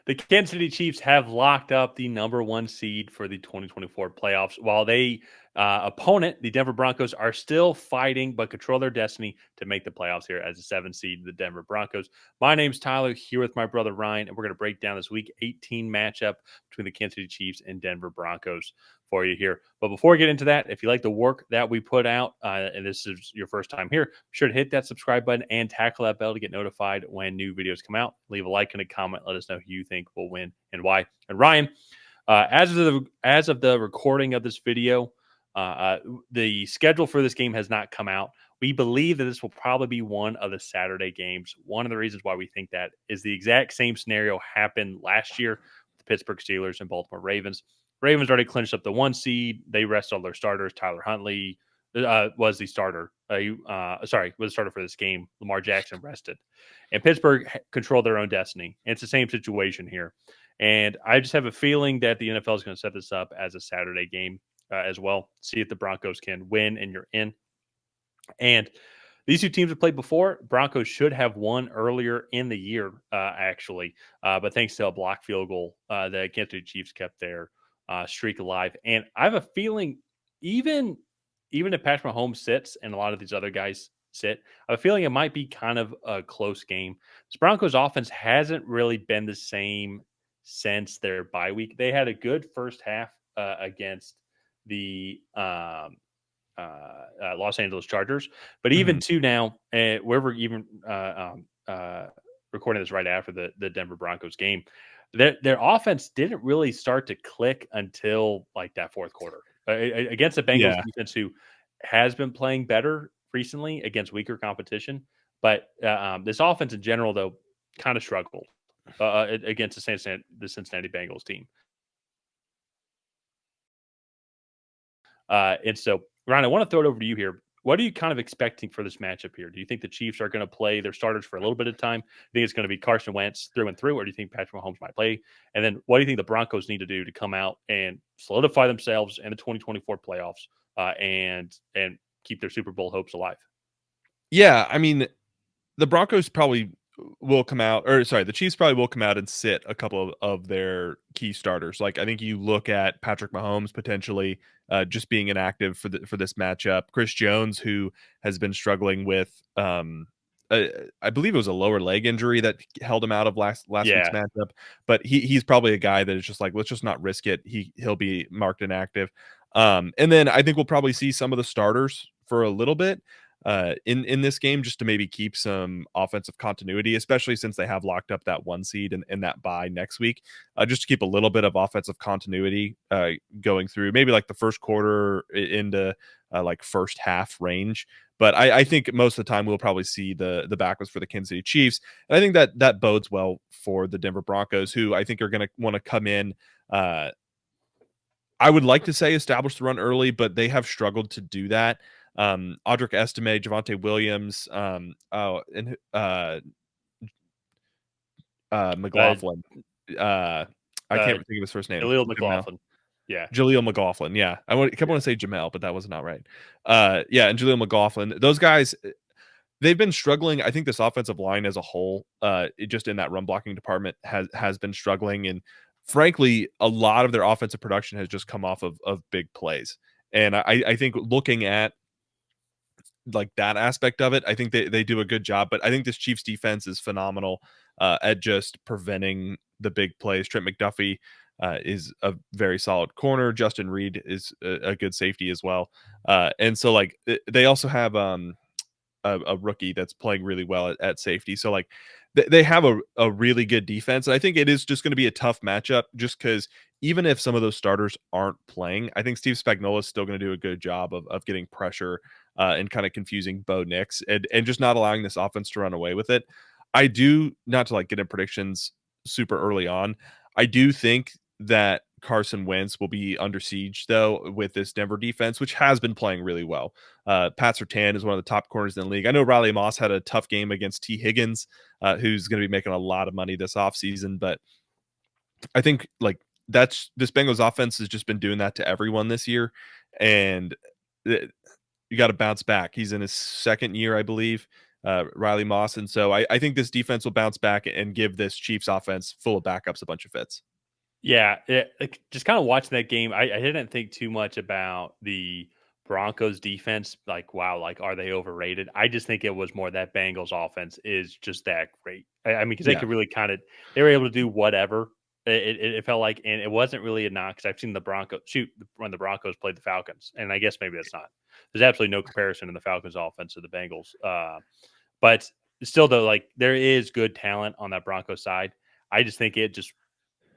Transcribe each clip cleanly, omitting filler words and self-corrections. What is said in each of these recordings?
The Kansas City Chiefs have locked up the number one seed for the 2024 playoffs, while they opponent, the Denver Broncos, are still fighting but control their destiny to make the playoffs here as a 7 seed, the Denver Broncos. My name's Tyler, here with my brother Ryan, and we're going to break down this Week 18 matchup between the Kansas City Chiefs and Denver Broncos for you here. But before we get into that, if you like the work that we put out, and this is your first time here, be sure to hit that subscribe button and tackle that bell to get notified when new videos come out. Leave a like and a comment. Let us know who you think will win and why. And Ryan, as of the recording of this video, the schedule for this game has not come out. We believe that this will probably be one of the Saturday games. One of the reasons why we think that is the exact same scenario happened last year with the Pittsburgh Steelers and Baltimore Ravens. Ravens already clinched up the 1 seed. They rest all their starters. Tyler Huntley was the starter. Was the starter for this game. Lamar Jackson rested. And Pittsburgh controlled their own destiny. And it's the same situation here. And I just have a feeling that the NFL is going to set this up as a Saturday game as well. See if the Broncos can win and you're in. And these two teams have played before. Broncos should have won earlier in the year, actually. But thanks to a block field goal, the Kansas City Chiefs kept their streak alive. And I have a feeling even if Patrick Mahomes sits and a lot of these other guys sit, I have a feeling it might be kind of a close game. This Broncos offense hasn't really been the same since their bye week. They had a good first half against the Los Angeles Chargers, but even to now, we're even recording this right after the Denver Broncos game. Their offense didn't really start to click until like that fourth quarter against the Bengals defense, who has been playing better recently against weaker competition. But this offense in general, though, kind of struggled against the Cincinnati Bengals team. And so, Ryan, I want to throw it over to you here. What are you kind of expecting for this matchup here? Do you think the Chiefs are going to play their starters for a little bit of time? Do you think it's going to be Carson Wentz through and through, or do you think Patrick Mahomes might play? And then what do you think the Broncos need to do to come out and solidify themselves in the 2024 playoffs and keep their Super Bowl hopes alive? Yeah, I mean, the Broncos probably will come out, the Chiefs probably will come out and sit a couple of their key starters. Like, I think you look at Patrick Mahomes potentially just being inactive for this matchup. Chris Jones, who has been struggling with, I believe it was a lower leg injury that held him out of last week's matchup. But he's probably a guy that is just like, let's just not risk it. He'll be marked inactive. And then I think we'll probably see some of the starters for a little bit in this game, just to maybe keep some offensive continuity, especially since they have locked up that 1 seed and that bye next week, just to keep a little bit of offensive continuity going through maybe like the first quarter into like first half range. But I think most of the time we'll probably see the backups for the Kansas City Chiefs. And I think that bodes well for the Denver Broncos, who I think are going to want to come in. I would like to say establish the run early, but they have struggled to do that. Audric Estime, Javonte Williams, McLaughlin. I can't think of his first name. Jaleel McLaughlin. Yeah. Jaleel McLaughlin. Yeah. I kept wanting to say Jamel, but that was not right. And Jaleel McLaughlin. Those guys, they've been struggling. I think this offensive line as a whole, just in that run blocking department has been struggling. And frankly, a lot of their offensive production has just come off of big plays. And I think looking at like that aspect of it, I think they do a good job. But I think this Chiefs defense is phenomenal at just preventing the big plays. Trent McDuffie is a very solid corner. Justin Reed is a good safety as well. And so like they also have a rookie that's playing really well at safety. So like they have a really good defense. And I think it is just going to be a tough matchup just because even if some of those starters aren't playing, I think Steve Spagnuolo is still going to do a good job of getting pressure and kind of confusing Bo Nix and just not allowing this offense to run away with it. I do, not to like get in predictions super early on, I do think that Carson Wentz will be under siege, though, with this Denver defense, which has been playing really well. Pat Surtain is one of the top corners in the league. I know Riley Moss had a tough game against T. Higgins, who's going to be making a lot of money this offseason, but I think like this Bengals offense has just been doing that to everyone this year, and you got to bounce back. He's in his second year, I believe. Riley Moss. And so I think this defense will bounce back and give this Chiefs offense full of backups a bunch of fits. Yeah, just kind of watching that game, I didn't think too much about the Broncos defense. Like, wow, like are they overrated? I just think it was more that Bengals offense is just that great. I mean, because they Yeah. could really they were able to do whatever. It felt like, and it wasn't really a knock because I've seen the Broncos when the Broncos played the Falcons, and I guess maybe that's not. There's absolutely no comparison in the Falcons offense to the Bengals. But still, though, like there is good talent on that Broncos side. I just think it just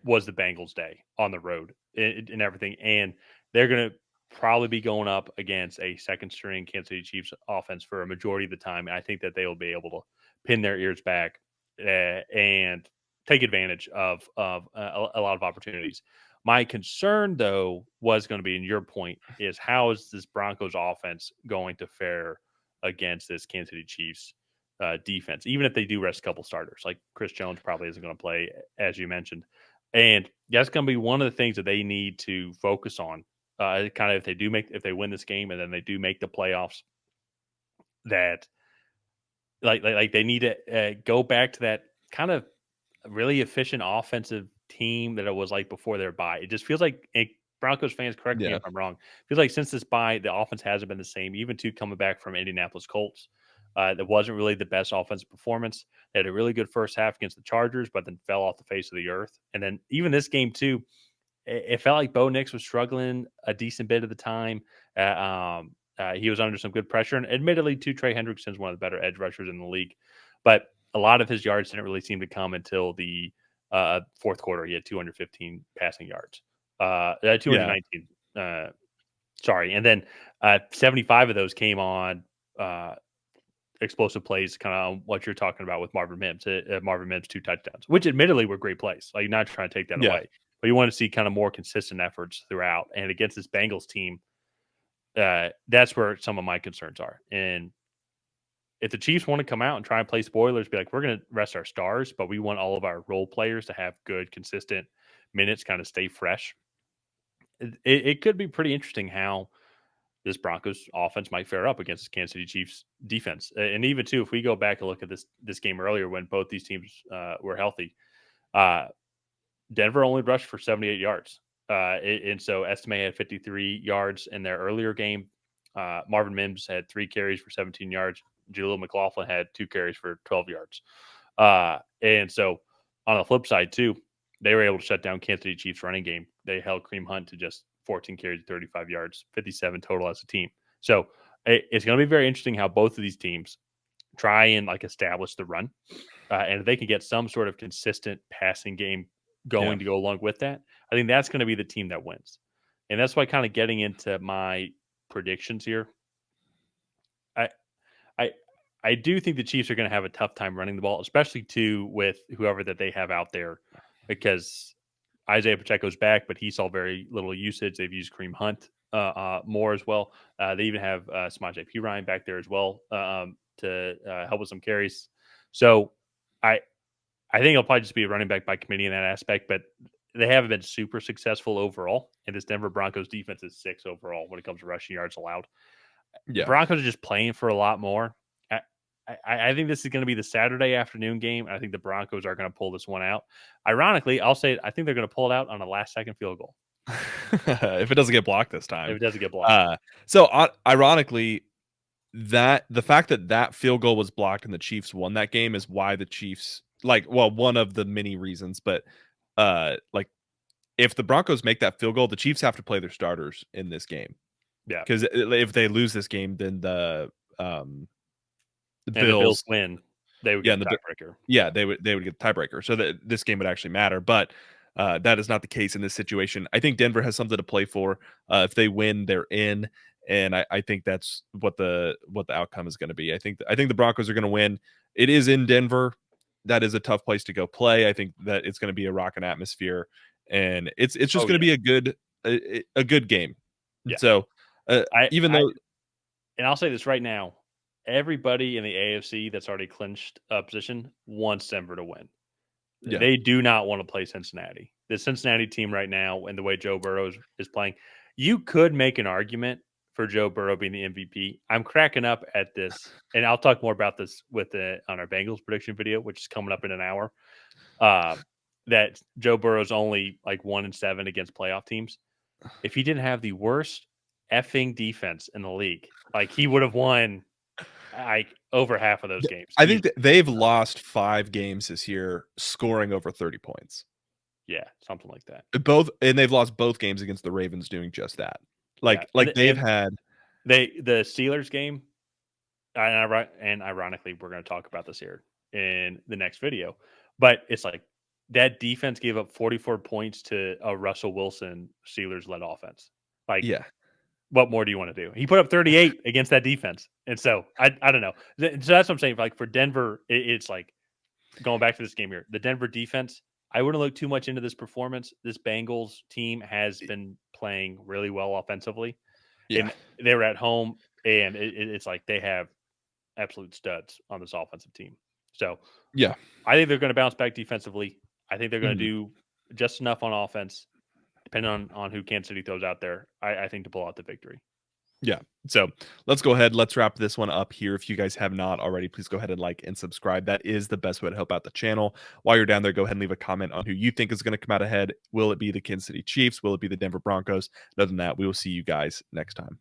was the Bengals' day on the road and everything. And they're going to probably be going up against a second string Kansas City Chiefs offense for a majority of the time. And I think that they will be able to pin their ears back and take advantage of a lot of opportunities. My concern, though, was going to be, in your point, is how is this Broncos offense going to fare against this Kansas City Chiefs defense, even if they do rest a couple starters? Like Chris Jones probably isn't going to play, as you mentioned. And that's going to be one of the things that they need to focus on. Kind of if they win this game and then they do make the playoffs, that like they need to go back to that kind of really efficient offensive team that it was like before their bye. It just feels like, and Broncos fans, correct me Yeah. if I'm wrong, feels like since this bye, the offense hasn't been the same. Even to coming back from Indianapolis Colts, that wasn't really the best offensive performance. They had a really good first half against the Chargers, but then fell off the face of the earth. And then even this game too, it felt like Bo Nix was struggling a decent bit of the time. He was under some good pressure, and admittedly, too, Trey Hendrickson's one of the better edge rushers in the league, but a lot of his yards didn't really seem to come until the fourth quarter. He had 215 passing yards, Yeah. 219. Sorry, and then 75 of those came on explosive plays, kind of what you're talking about with Marvin Mims. Marvin Mims 2 touchdowns, which admittedly were great plays. Like, not trying to take that Yeah. away, but you want to see kind of more consistent efforts throughout. And against this Bengals team, that's where some of my concerns are. And if the Chiefs want to come out and try and play spoilers, be like, we're going to rest our stars, but we want all of our role players to have good, consistent minutes, kind of stay fresh. It could be pretty interesting how this Broncos offense might fare up against the Kansas City Chiefs defense. And even too, if we go back and look at this game earlier when both these teams were healthy, uh, Denver only rushed for 78 yards. And so Estime had 53 yards in their earlier game. Marvin Mims had 3 carries for 17 yards. Jaleel McLaughlin had 2 carries for 12 yards. And so on the flip side, too, they were able to shut down Kansas City Chiefs running game. They held Kareem Hunt to just 14 carries, 35 yards, 57 total as a team. So it's going to be very interesting how both of these teams try and like establish the run. And if they can get some sort of consistent passing game Yeah. going to go along with that, I think that's going to be the team that wins. And that's why kind of getting into my predictions here. I I I do think the Chiefs are going to have a tough time running the ball, especially too with whoever that they have out there, because Isaiah Pacheco's back, but he saw very little usage. They've used Kareem Hunt more as well. They even have Samaje Perine back there as well to help with some carries. So I I think it'll probably just be a running back by committee in that aspect, but they haven't been super successful overall. And this Denver Broncos defense is 6th overall when it comes to rushing yards allowed. The Yeah. Broncos are just playing for a lot more. I, I think this is going to be the Saturday afternoon game. I think the Broncos are going to pull this one out. Ironically, I'll say I think they're going to pull it out on a last-second field goal If it doesn't get blocked this if time. it doesn't get blocked. Ironically, that the fact that that field goal was blocked and the Chiefs won that game is why the Chiefs, one of the many reasons, but like if the Broncos make that field goal, the Chiefs have to play their starters in this game. Yeah, Because if they lose this game, then the and the Bills Bills, win, they would yeah, get and the tiebreaker. yeah, they would get the tiebreaker, so that this game would actually matter. But that is not the case in this situation. I think Denver has something to play for. If they win, they're in, and I think that's what the outcome is going to be. I think the Broncos are going to win. It is in Denver. That is a tough place to go play. I think that it's going to be a rocking atmosphere, and it's just Oh going to yeah, be a good game. And yeah. so I, even I though and I'll say this right now: everybody in the AFC that's already clinched a position wants Denver to win. yeah They do not want to play Cincinnati. The Cincinnati team right now, and the way Joe Burrow is playing, you could make an argument for Joe Burrow being the MVP. I'm cracking up at this, and I'll talk more about this on our Bengals prediction video, which is coming up in an hour. That Joe Burrow's only like 1-7 against playoff teams. If he didn't have the worst effing defense in the league, like he would have won like over half of those games. I think that they've lost 5 games this year, scoring over 30 points. Yeah, something like that. And they've lost both games against the Ravens doing just that. Like they've had the Steelers game, and ironically, we're going to talk about this here in the next video. But it's like that defense gave up 44 points to a Russell Wilson Steelers-led offense. Like, yeah. What more do you want to do? He put up 38 against that defense. And so I don't know. So that's what I'm saying. Like for Denver, it's like going back to this game here. The Denver defense, I wouldn't look too much into this performance. This Bengals team has been playing really well offensively. Yeah. And they were at home, and it's like they have absolute studs on this offensive team. So yeah, I think they're going to bounce back defensively. I think they're going to do just enough on offense, depending on who Kansas City throws out there, I think, to pull out the victory. Yeah. So let's go ahead. Let's wrap this one up here. If you guys have not already, please go ahead and like and subscribe. That is the best way to help out the channel. While you're down there, go ahead and leave a comment on who you think is going to come out ahead. Will it be the Kansas City Chiefs? Will it be the Denver Broncos? Other than that, we will see you guys next time.